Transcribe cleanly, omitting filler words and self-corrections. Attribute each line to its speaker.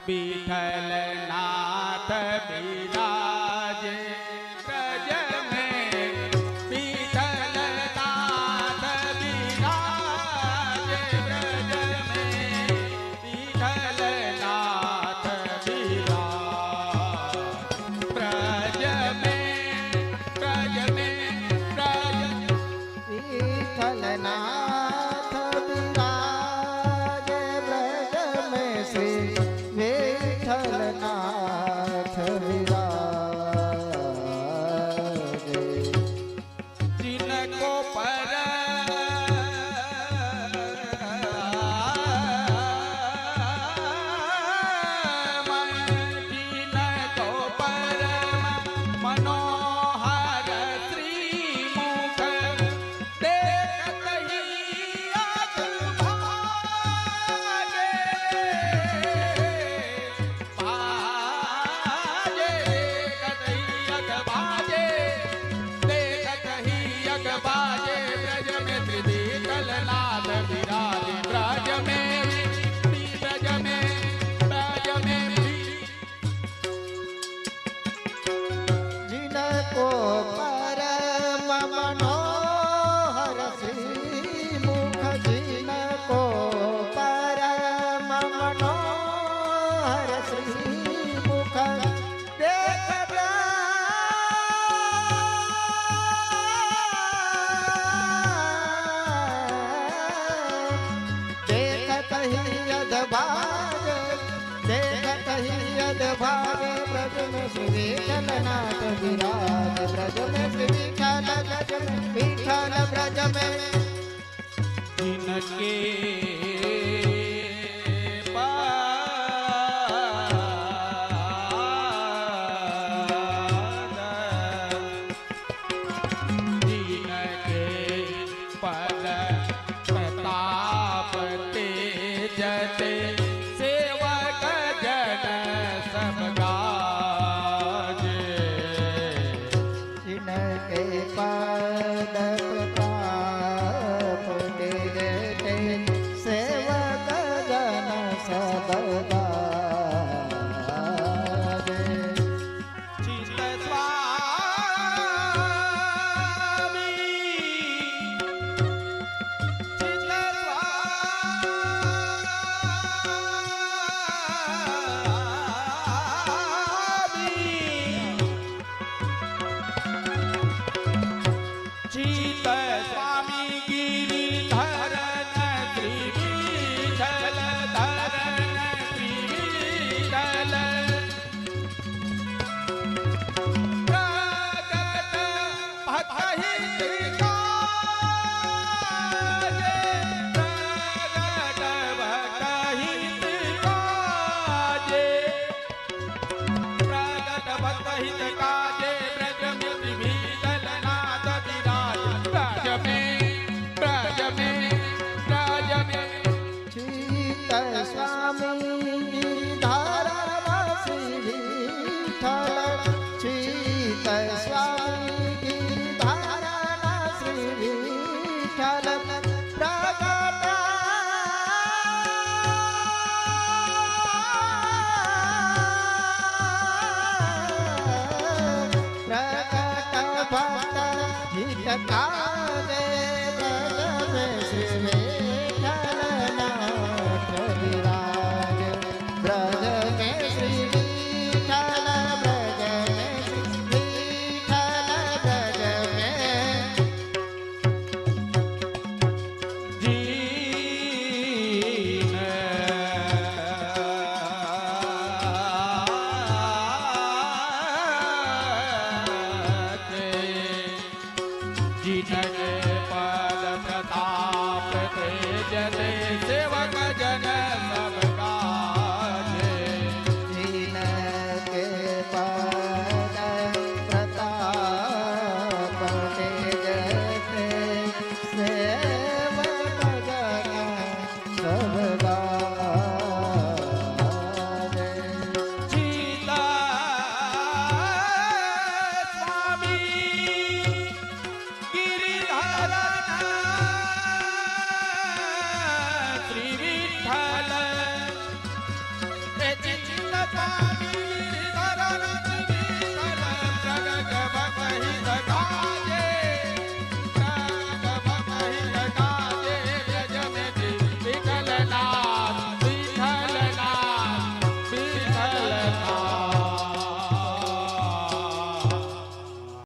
Speaker 1: विठल नाथ विराजे ब्रज में, विठल नाथ विराजे ब्रज में, विठल नाथ विराज ब्रज में, ब्रज में, ब्रज
Speaker 2: विठल नाथ विराजे ब्रज में श्री विठल नाथ विराजे।
Speaker 1: जिनको पर जिनको परम मनोहर श्रीमुख देखत ही अग भागे, भागे देखत ही अग भागे, देखत ही अग बाजे ब्रज में श्री विठल नाथ विराजे ब्रज में, ब्रज में, ब्रज में
Speaker 2: जिनको परम मनोहर श्रीमुख, जिनको परम मनोहर श्रीमुख देखत देखत ही यद भागे, देखत ही यद भागे ब्रज में श्री विठल नाथ विराज ब्रज में श्री विठल ब्रज में, विठल ब्रज में
Speaker 1: जिनके पद प्रताप तेजते सेवक जन सब गाजे,
Speaker 2: जिनके पद प्रताप तेजते सेवक जन सब गाजे।
Speaker 1: चित स्वामी, चित स्वामी गिरिधरन श्री विठल धरन श्री विठल प्रगट भक्त हितकारे, प्रगट भक्त हितकारे, प्रगट भक्त हितकारे ब्रज में श्री विठल नाथ विराज ब्रज में, ब्रज में, ब्रज में
Speaker 2: चित स्वामी धारण श्री विठल, चित स्वामी धारण श्री विठल प्रगट प्रगट भक्त हितकारे ब्रज में श्री विठल नाथ विराज ब्रज में श्री विठल, ब्रज में श्री विठल ब्रज में
Speaker 1: दीन जिनके पद प्रताप तेजते सेवक जन